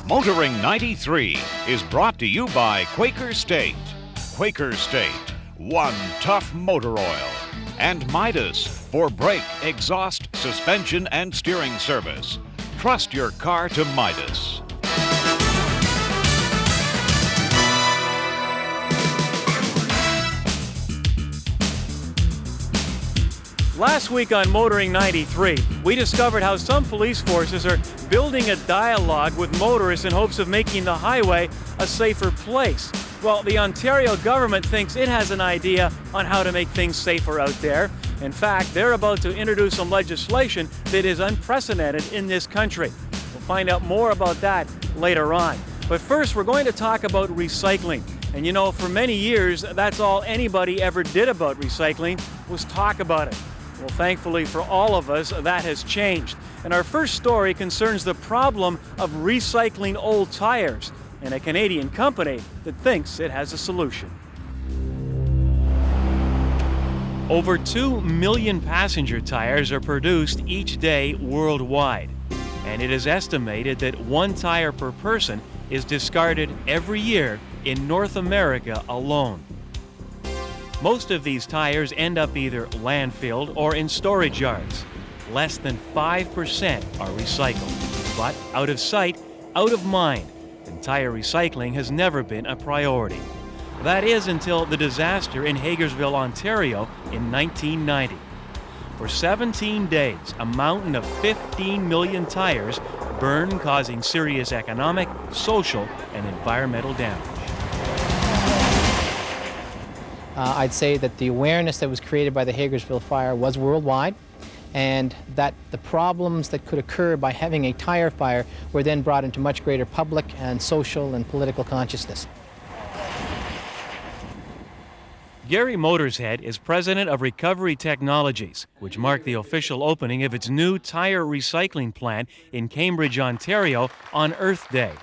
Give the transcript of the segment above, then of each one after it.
Motoring 93 is brought to you by Quaker State. Quaker State, one tough motor oil. And Midas for brake, exhaust, suspension, and steering service. Trust your car to Midas. Last week on Motoring 93, we discovered how some police forces are building a dialogue with motorists in hopes of making the highway a safer place. Well, the Ontario government thinks it has an idea on how to make things safer out there. In fact, they're about to introduce some legislation that is unprecedented in this country. We'll find out more about that later on. But first, we're going to talk about recycling. And you know, for many years, that's all anybody ever did about recycling was talk about it. Well, thankfully for all of us, that has changed. And our first story concerns the problem of recycling old tires and a Canadian company that thinks it has a solution. Over 2 million passenger tires are produced each day worldwide. And it is estimated that 1 tire per person is discarded every year in North America alone. Most of these tires end up either landfilled or in storage yards. Less than 5% are recycled. But out of sight, out of mind, and tire recycling has never been a priority. That is until the disaster in Hagersville, Ontario in 1990. For 17 days, a mountain of 15 million tires burned, causing serious economic, social, and environmental damage. I'd say that the awareness that was created by the Hagersville fire was worldwide, and that the problems that could occur by having a tire fire were then brought into much greater public and social and political consciousness. Gary Motorshead is president of Recovery Technologies, which marked the official opening of its new tire recycling plant in Cambridge, Ontario on Earth Day.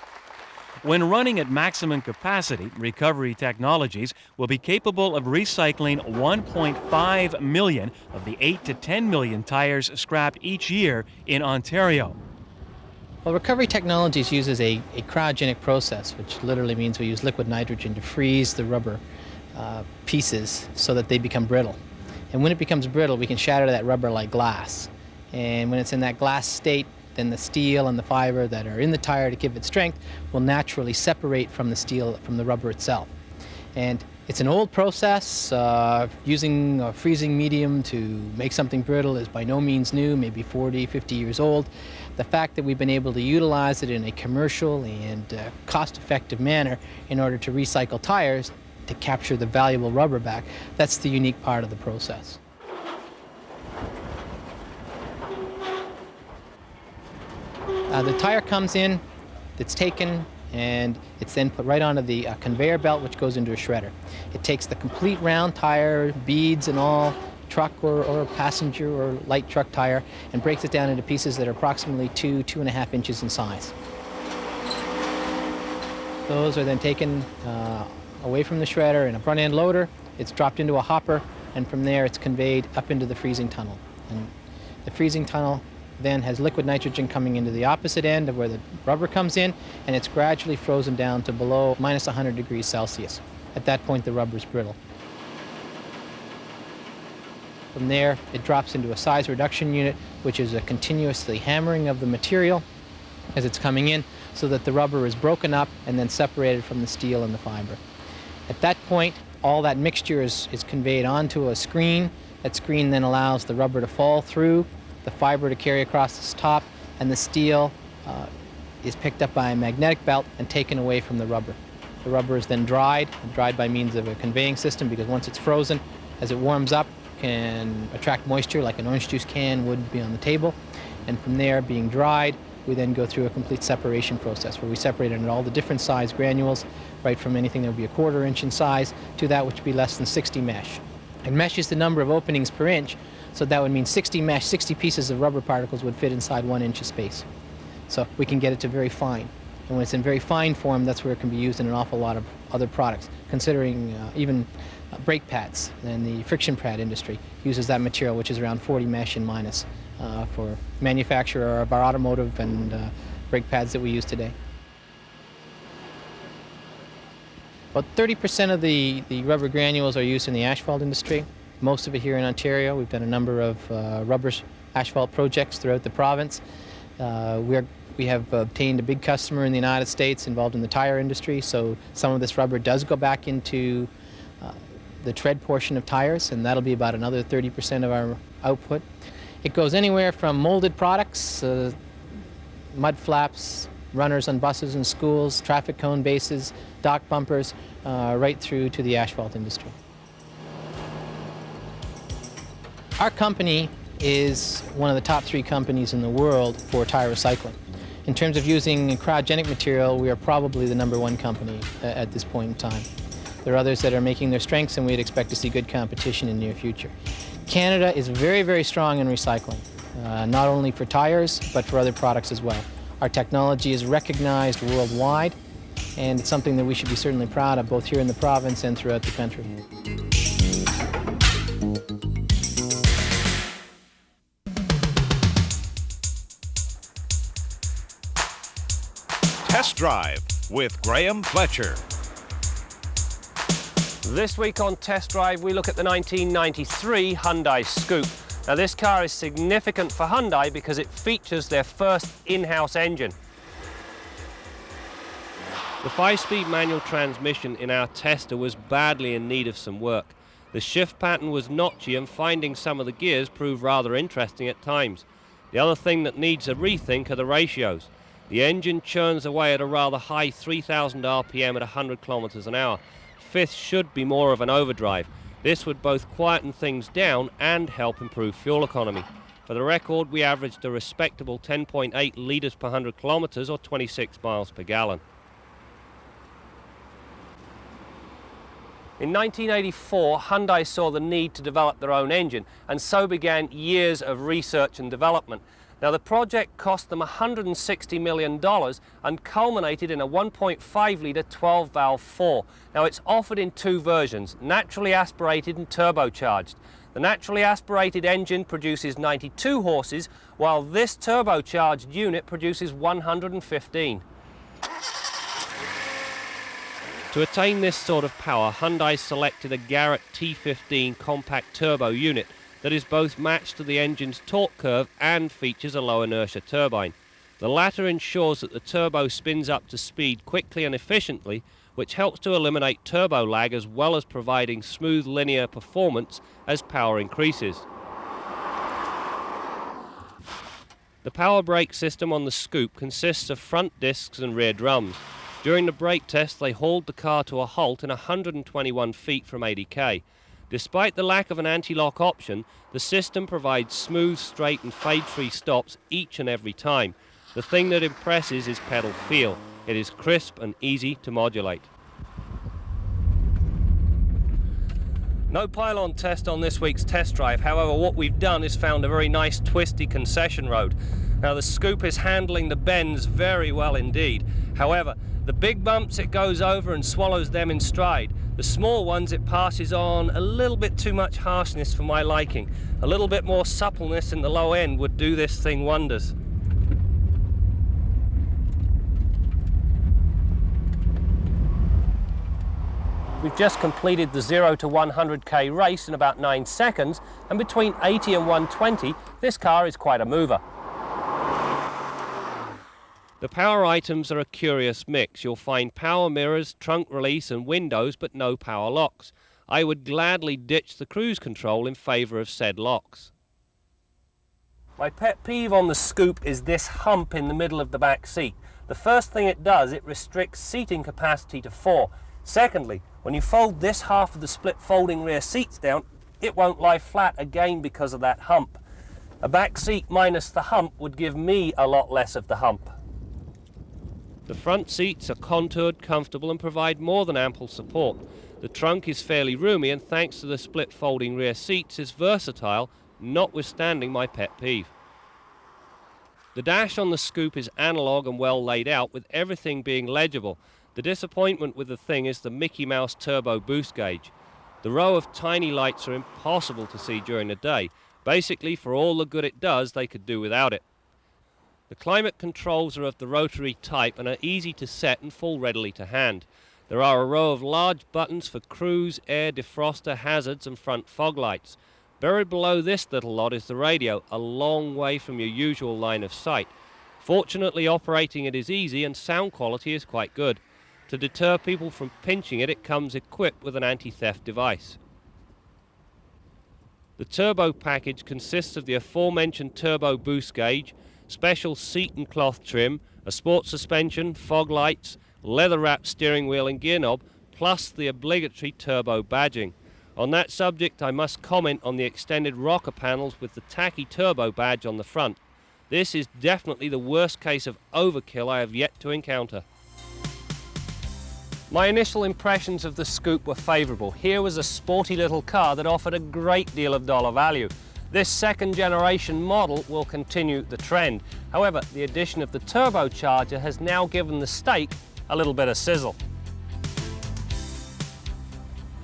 When running at maximum capacity, Recovery Technologies will be capable of recycling 1.5 million of the 8 to 10 million tires scrapped each year in Ontario. Well, Recovery Technologies uses a cryogenic process, which literally means we use liquid nitrogen to freeze the rubber pieces so that they become brittle. And when it becomes brittle, we can shatter that rubber like glass. And when it's in that glass state, then the steel and the fiber that are in the tire to give it strength will naturally separate from the steel, from the rubber itself. And it's an old process. Using a freezing medium to make something brittle is by no means new, maybe 40, 50 years old. The fact that we've been able to utilize it in a commercial and cost-effective manner in order to recycle tires to capture the valuable rubber back, that's the unique part of the process. The tire comes in, it's taken, and it's then put right onto the conveyor belt, which goes into a shredder. It takes the complete round tire, beads and all, truck or passenger or light truck tire, and breaks it down into pieces that are approximately 2.5 inches in size. Those are then taken away from the shredder in a front-end loader. It's dropped into a hopper, and from there it's conveyed up into the freezing tunnel. And the freezing tunnel then has liquid nitrogen coming into the opposite end of where the rubber comes in, and it's gradually frozen down to below minus 100 degrees Celsius. At that point, the rubber is brittle. From there, it drops into a size reduction unit, which is a continuously hammering of the material as it's coming in, so that the rubber is broken up and then separated from the steel and the fiber. At that point, all that mixture is conveyed onto a screen. That screen then allows the rubber to fall through, the fiber to carry across its top, and the steel is picked up by a magnetic belt and taken away from the rubber. The rubber is then dried by means of a conveying system, because once it's frozen, as it warms up, can attract moisture like an orange juice can would be on the table. And from there, being dried, we then go through a complete separation process where we separate it into all the different size granules, right from anything that would be a 1/4 inch in size to that which would be less than 60 mesh. And mesh is the number of openings per inch, so that would mean 60 mesh, 60 pieces of rubber particles would fit inside 1 inch of space. So we can get it to very fine. And when it's in very fine form, that's where it can be used in an awful lot of other products, considering even brake pads. And the friction pad industry uses that material, which is around 40 mesh and minus, for manufacture of our automotive and brake pads that we use today. About 30% of the rubber granules are used in the asphalt industry, most of it here in Ontario. We've done a number of rubber asphalt projects throughout the province. We have obtained a big customer in the United States involved in the tire industry, so some of this rubber does go back into the tread portion of tires, and that'll be about another 30% of our output. It goes anywhere from molded products, mud flaps, runners on buses and schools, traffic cone bases, dock bumpers, right through to the asphalt industry. Our company is one of the top 3 companies in the world for tire recycling. In terms of using cryogenic material, we are probably the #1 company at this point in time. There are others that are making their strengths, and we'd expect to see good competition in the near future. Canada is very, very strong in recycling, not only for tires, but for other products as well. Our technology is recognized worldwide, and it's something that we should be certainly proud of, both here in the province and throughout the country. Test Drive with Graham Fletcher. This week on Test Drive, we look at the 1993 Hyundai Scoupe. Now, this car is significant for Hyundai because it features their first in-house engine. The 5-speed manual transmission in our tester was badly in need of some work. The shift pattern was notchy, and finding some of the gears proved rather interesting at times. The other thing that needs a rethink are the ratios. The engine churns away at a rather high 3,000 RPM at 100 kilometers an hour. Fifth should be more of an overdrive. This would both quieten things down and help improve fuel economy. For the record, we averaged a respectable 10.8 litres per 100 kilometres or 26 miles per gallon. In 1984, Hyundai saw the need to develop their own engine, and so began years of research and development. Now, the project cost them $160 million and culminated in a 1.5-litre 12-valve 4. Now, it's offered in 2 versions, naturally aspirated and turbocharged. The naturally aspirated engine produces 92 horses, while this turbocharged unit produces 115. To attain this sort of power, Hyundai selected a Garrett T15 compact turbo unit that is both matched to the engine's torque curve and features a low inertia turbine. The latter ensures that the turbo spins up to speed quickly and efficiently, which helps to eliminate turbo lag as well as providing smooth linear performance as power increases. The power brake system on the Scoupe consists of front discs and rear drums. During the brake test, they hauled the car to a halt in 121 feet from 80k. Despite the lack of an anti-lock option, the system provides smooth, straight and fade-free stops each and every time. The thing that impresses is pedal feel. It is crisp and easy to modulate. No pylon test on this week's test drive. However, what we've done is found a very nice twisty concession road. Now, the Scoupe is handling the bends very well indeed. However, the big bumps it goes over and swallows them in stride. The small ones it passes on a little bit too much harshness for my liking. A little bit more suppleness in the low end would do this thing wonders. We've just completed the 0 to 100k race in about 9 seconds, and between 80 and 120, this car is quite a mover. The power items are a curious mix. You'll find power mirrors, trunk release and windows, but no power locks. I would gladly ditch the cruise control in favour of said locks. My pet peeve on the Scoupe is this hump in the middle of the back seat. The first thing it does, it restricts seating capacity to 4. Secondly, when you fold this half of the split folding rear seats down, it won't lie flat again because of that hump. A back seat minus the hump would give me a lot less of the hump. The front seats are contoured, comfortable and provide more than ample support. The trunk is fairly roomy and thanks to the split folding rear seats is versatile, notwithstanding my pet peeve. The dash on the Scoupe is analog and well laid out with everything being legible. The disappointment with the thing is the Mickey Mouse turbo boost gauge. The row of tiny lights are impossible to see during the day. Basically, for all the good it does, they could do without it. The climate controls are of the rotary type and are easy to set and fall readily to hand. There are a row of large buttons for cruise, air, defroster, hazards and front fog lights. Buried below this little lot is the radio, a long way from your usual line of sight. Fortunately, operating it is easy and sound quality is quite good. To deter people from pinching it, it comes equipped with an anti-theft device. The turbo package consists of the aforementioned turbo boost gauge, special seat and cloth trim, a sport suspension, fog lights, leather-wrapped steering wheel and gear knob, plus the obligatory turbo badging. On that subject, I must comment on the extended rocker panels with the tacky turbo badge on the front. This is definitely the worst case of overkill I have yet to encounter. My initial impressions of the Scoupe were favourable. Here was a sporty little car that offered a great deal of dollar value. This second generation model will continue the trend. However, the addition of the turbocharger has now given the steak a little bit of sizzle.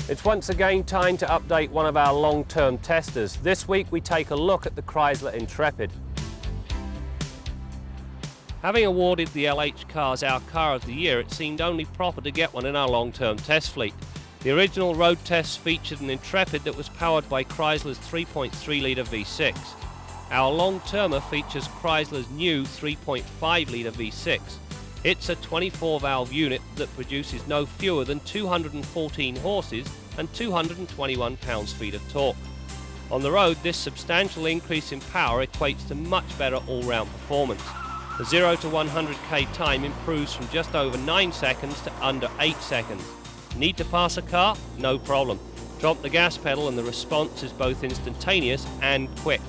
It's once again time to update one of our long-term testers. This week we take a look at the Chrysler Interpid. Having awarded the LH Cars our Car of the Year, it seemed only proper to get one in our long-term test fleet. The original road tests featured an Intrepid that was powered by Chrysler's 3.3-litre V6. Our long-termer features Chrysler's new 3.5-litre V6. It's a 24-valve unit that produces no fewer than 214 horses and 221 pounds-feet of torque. On the road, this substantial increase in power equates to much better all-round performance. The 0 to 100k time improves from just over 9 seconds to under 8 seconds. Need to pass a car? No problem. Drop the gas pedal and the response is both instantaneous and quick.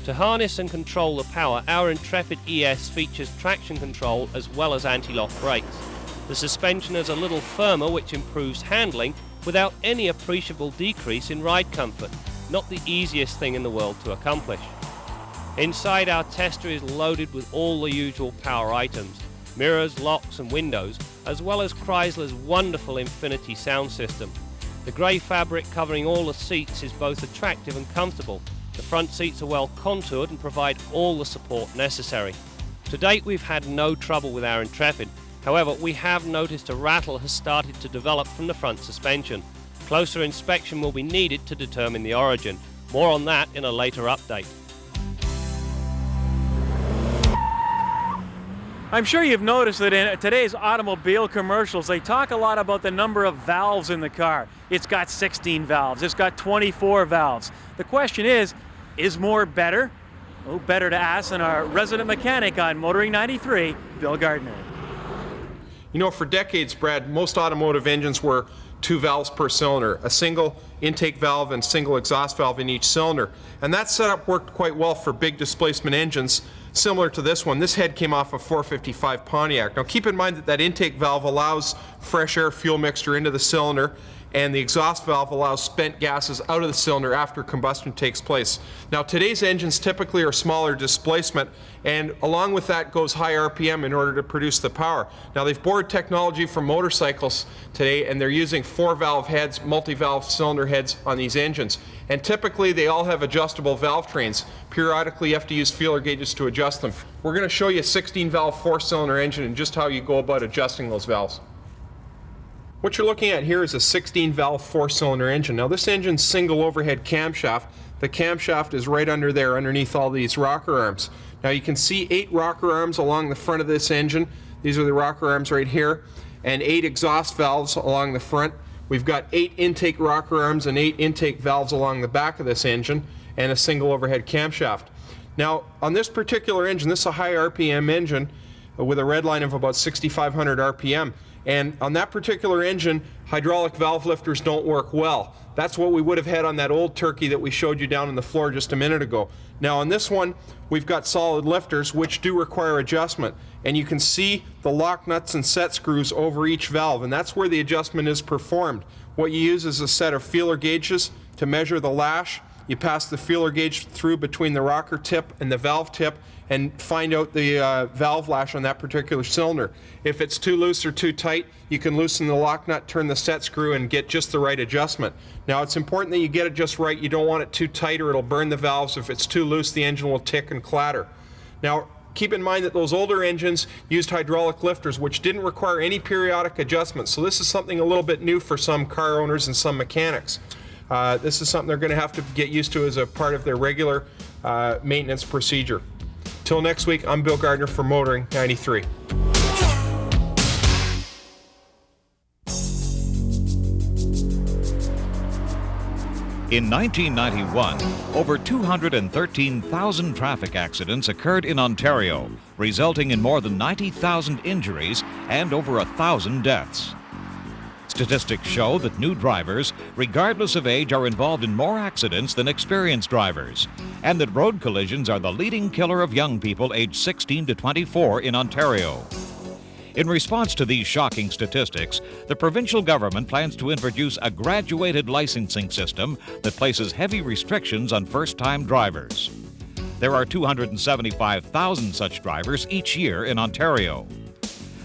To harness and control the power, our Intrepid ES features traction control as well as anti-lock brakes. The suspension is a little firmer, which improves handling without any appreciable decrease in ride comfort. Not the easiest thing in the world to accomplish. Inside, our tester is loaded with all the usual power items, mirrors, locks and windows, as well as Chrysler's wonderful Infinity sound system. The grey fabric covering all the seats is both attractive and comfortable. The front seats are well contoured and provide all the support necessary. To date, we've had no trouble with our Intrepid. However, we have noticed a rattle has started to develop from the front suspension. Closer inspection will be needed to determine the origin. More on that in a later update. I'm sure you've noticed that in today's automobile commercials, they talk a lot about the number of valves in the car. It's got 16 valves, it's got 24 valves. The question is more better? Oh, better to ask than our resident mechanic on Motoring 93, Bill Gardner. You know, for decades, Brad, most automotive engines were 2 valves per cylinder, a single intake valve and single exhaust valve in each cylinder. And that setup worked quite well for big displacement engines similar to this one. This head came off a 455 Pontiac. Now keep in mind that intake valve allows fresh air fuel mixture into the cylinder, and the exhaust valve allows spent gases out of the cylinder after combustion takes place. Now today's engines typically are smaller displacement, and along with that goes high RPM in order to produce the power. Now they've borrowed technology from motorcycles today, and they're using 4-valve heads, multi-valve cylinder heads on these engines. And typically they all have adjustable valve trains. Periodically you have to use feeler gauges to adjust them. We're going to show you a 16-valve 4-cylinder engine and just how you go about adjusting those valves. What you're looking at here is a 16-valve 4-cylinder engine. Now this engine's single overhead camshaft. The camshaft is right under there, underneath all these rocker arms. Now you can see 8 rocker arms along the front of this engine. These are the rocker arms right here, and 8 exhaust valves along the front. We've got 8 intake rocker arms and 8 intake valves along the back of this engine, and a single overhead camshaft. Now on this particular engine, this is a high RPM engine with a red line of about 6,500 RPM. And on that particular engine, hydraulic valve lifters don't work well. That's what we would have had on that old turkey that we showed you down on the floor just a minute ago. Now on this one, we've got solid lifters which do require adjustment. And you can see the lock nuts and set screws over each valve, and that's where the adjustment is performed. What you use is a set of feeler gauges to measure the lash. You pass the feeler gauge through between the rocker tip and the valve tip and find out the valve lash on that particular cylinder. If it's too loose or too tight, you can loosen the lock nut, turn the set screw, and get just the right adjustment. Now it's important that you get it just right. You don't want it too tight or it'll burn the valves. If it's too loose, the engine will tick and clatter. Now Keep in mind that those older engines used hydraulic lifters, which didn't require any periodic adjustments. So this is something a little bit new for some car owners and some mechanics. This is something they're going to have to get used to as a part of their regular maintenance procedure. Till next week, I'm Bill Gardner for Motoring 93. In 1991, over 213,000 traffic accidents occurred in Ontario, resulting in more than 90,000 injuries and over 1,000 deaths. Statistics show that new drivers, regardless of age, are involved in more accidents than experienced drivers, and that road collisions are the leading killer of young people aged 16 to 24 in Ontario. In response to these shocking statistics, the provincial government plans to introduce a graduated licensing system that places heavy restrictions on first-time drivers. There are 275,000 such drivers each year in Ontario.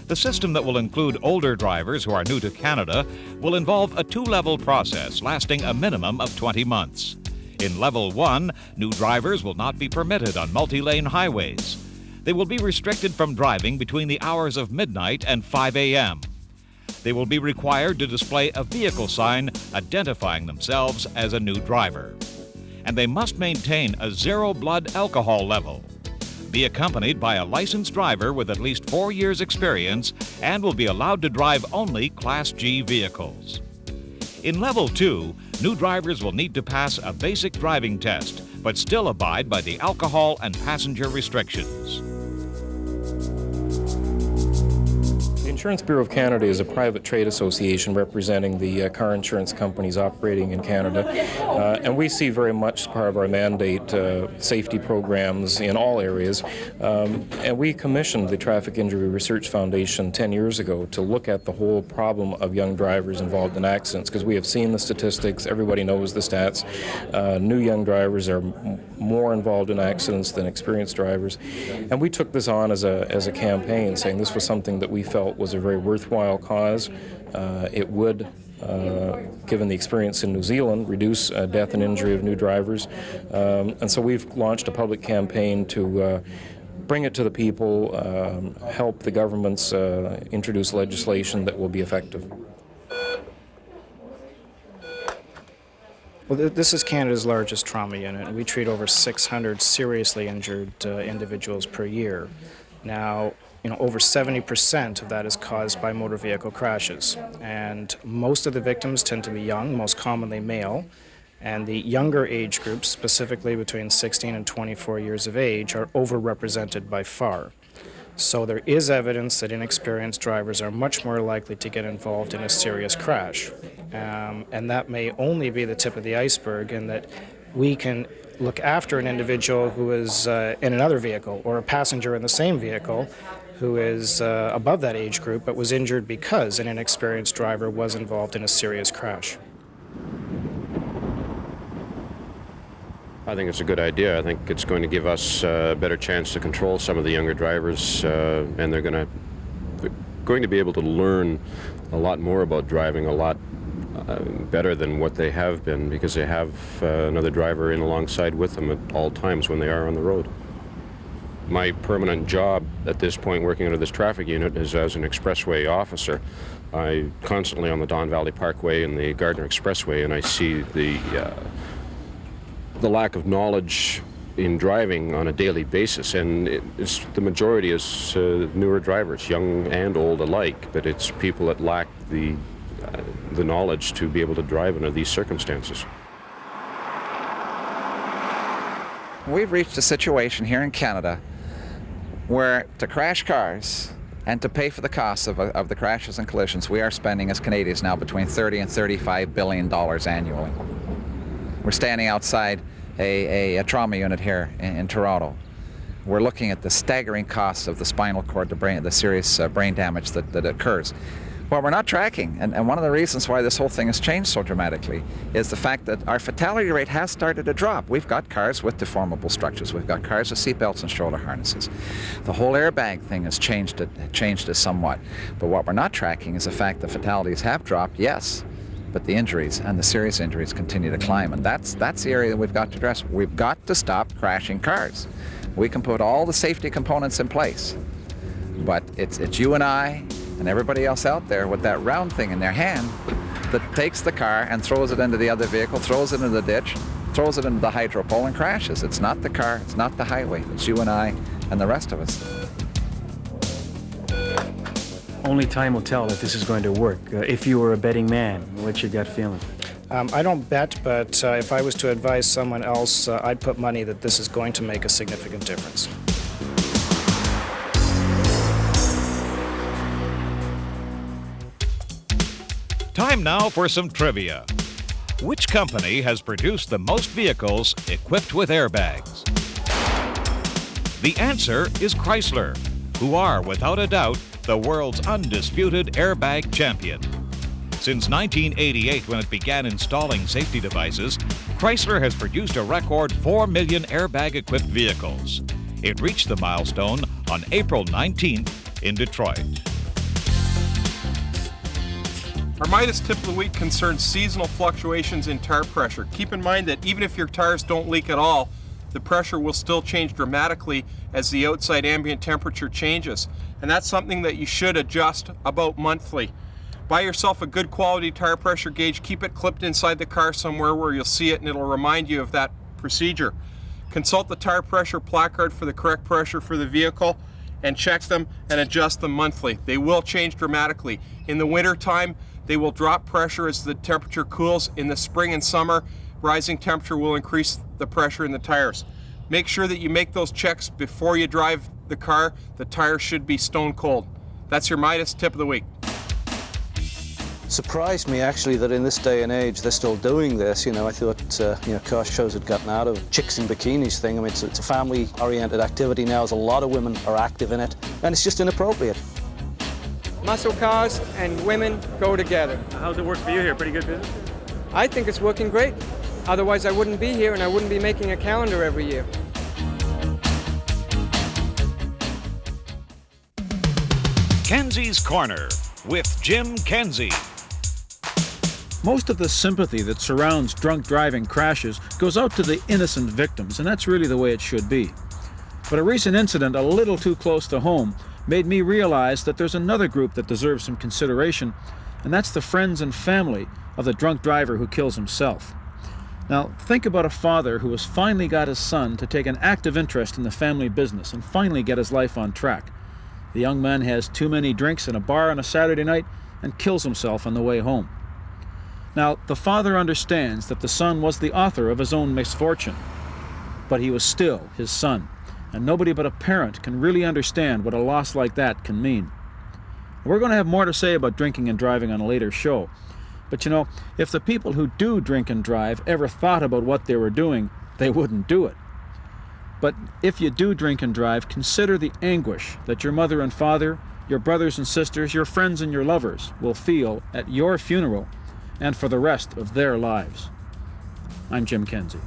The system that will include older drivers who are new to Canada will involve a two-level process lasting a minimum of 20 months. In Level 1, new drivers will not be permitted on multi-lane highways. They will be restricted from driving between the hours of midnight and 5 a.m. They will be required to display a vehicle sign identifying themselves as a new driver. And they must maintain a zero blood alcohol level, be accompanied by a licensed driver with at least 4 years' experience, and will be allowed to drive only Class G vehicles. In Level 2, new drivers will need to pass a basic driving test, but still abide by the alcohol and passenger restrictions. The Insurance Bureau of Canada is a private trade association representing the car insurance companies operating in Canada, and we see very much as part of our mandate safety programs in all areas, and we commissioned the Traffic Injury Research Foundation 10 years ago to look at the whole problem of young drivers involved in accidents, because we have seen the statistics, everybody knows the stats. New young drivers are more involved in accidents than experienced drivers, and we took this on as a campaign, saying this was something that we felt was a very worthwhile cause. It would, given the experience in New Zealand, reduce death and injury of new drivers. And so we've launched a public campaign to bring it to the people, help the governments introduce legislation that will be effective. Well, this is Canada's largest trauma unit. We treat over 600 seriously injured individuals per year. Now, over 70% of that is caused by motor vehicle crashes. And most of the victims tend to be young, most commonly male. And the younger age groups, specifically between 16 and 24 years of age, are overrepresented by far. So there is evidence that inexperienced drivers are much more likely to get involved in a serious crash. And that may only be the tip of the iceberg, in that we can look after an individual who is in another vehicle, or a passenger in the same vehicle who is above that age group but was injured because an inexperienced driver was involved in a serious crash. I think it's a good idea. I think it's going to give us a better chance to control some of the younger drivers, and they're going to be able to learn a lot more about driving, a lot better than what they have been, because they have another driver in alongside with them at all times when they are on the road. My permanent job at this point, working under this traffic unit, is as an expressway officer. I'm constantly on the Don Valley Parkway and the Gardner Expressway, and I see the lack of knowledge in driving on a daily basis, and the majority is newer drivers, young and old alike, but it's people that lack the knowledge to be able to drive under these circumstances. We've reached a situation here in Canada where to crash cars and to pay for the costs of the crashes and collisions, we are spending as Canadians now between $30 and $35 billion annually. We're standing outside a trauma unit here in Toronto. We're looking at the staggering costs of the spinal cord, the serious brain damage that occurs. What we're not tracking, and one of the reasons why this whole thing has changed so dramatically, is the fact that our fatality rate has started to drop. We've got cars with deformable structures. We've got cars with seatbelts and shoulder harnesses. The whole airbag thing has changed it somewhat. But what we're not tracking is the fact that fatalities have dropped, yes, but the injuries and the serious injuries continue to climb, and that's the area that we've got to address. We've got to stop crashing cars. We can put all the safety components in place, but it's you and I and everybody else out there with that round thing in their hand that takes the car and throws it into the other vehicle, throws it into the ditch, throws it into the hydro pole and crashes. It's not the car, it's not the highway, it's you and I and the rest of us. Only time will tell if this is going to work. If you were a betting man, what's your gut feeling? I don't bet, but if I was to advise someone else, I'd put money that this is going to make a significant difference. Time now for some trivia. Which company has produced the most vehicles equipped with airbags? The answer is Chrysler, who are, without a doubt, the world's undisputed airbag champion. Since 1988, when it began installing safety devices, Chrysler has produced a record 4 million airbag-equipped vehicles. It reached the milestone on April 19th in Detroit. Our Midas tip of the week concerns seasonal fluctuations in tire pressure. Keep in mind that even if your tires don't leak at all, the pressure will still change dramatically as the outside ambient temperature changes. And that's something that you should adjust about monthly. Buy yourself a good quality tire pressure gauge, keep it clipped inside the car somewhere where you'll see it and it'll remind you of that procedure. Consult the tire pressure placard for the correct pressure for the vehicle and check them and adjust them monthly. They will change dramatically. In the winter time, they will drop pressure as the temperature cools. In the spring and summer, rising temperature will increase the pressure in the tires. Make sure that you make those checks before you drive the car. The tires should be stone cold. That's your Midas tip of the week. Surprised me actually that in this day and age they're still doing this. I thought car shows had gotten out of chicks in bikinis thing. I mean, it's a family-oriented activity now, as a lot of women are active in it, and it's just inappropriate. Muscle cars and women go together. How's it work for you here? Pretty good business? I think it's working great. Otherwise I wouldn't be here and I wouldn't be making a calendar every year. Kenzie's Corner with Jim Kenzie. Most of the sympathy that surrounds drunk driving crashes goes out to the innocent victims, and that's really the way it should be. But a recent incident a little too close to home made me realize that there's another group that deserves some consideration, and that's the friends and family of the drunk driver who kills himself. Now, think about a father who has finally got his son to take an active interest in the family business and finally get his life on track. The young man has too many drinks in a bar on a Saturday night and kills himself on the way home. Now, the father understands that the son was the author of his own misfortune, but he was still his son, and nobody but a parent can really understand what a loss like that can mean. We're going to have more to say about drinking and driving on a later show, but if the people who do drink and drive ever thought about what they were doing, they wouldn't do it. But if you do drink and drive, consider the anguish that your mother and father, your brothers and sisters, your friends and your lovers will feel at your funeral and for the rest of their lives. I'm Jim Kenzie.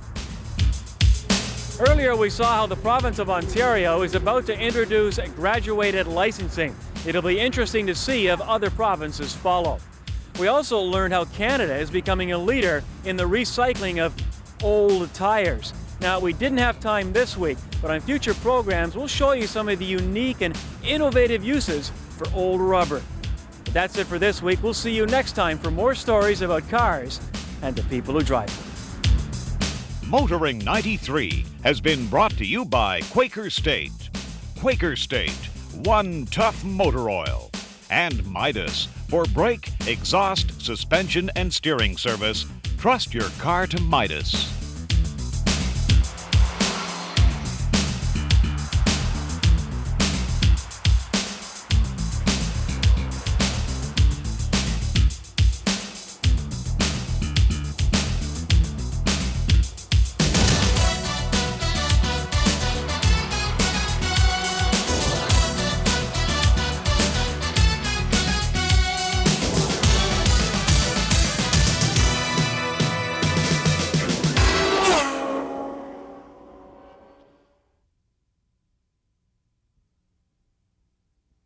Earlier we saw how the province of Ontario is about to introduce graduated licensing. It'll be interesting to see if other provinces follow. We also learned how Canada is becoming a leader in the recycling of old tires. Now, we didn't have time this week, but on future programs we'll show you some of the unique and innovative uses for old rubber. But that's it for this week. We'll see you next time for more stories about cars and the people who drive them. Motoring 93 has been brought to you by Quaker State. Quaker State, one tough motor oil. And Midas, for brake, exhaust, suspension, and steering service. Trust your car to Midas.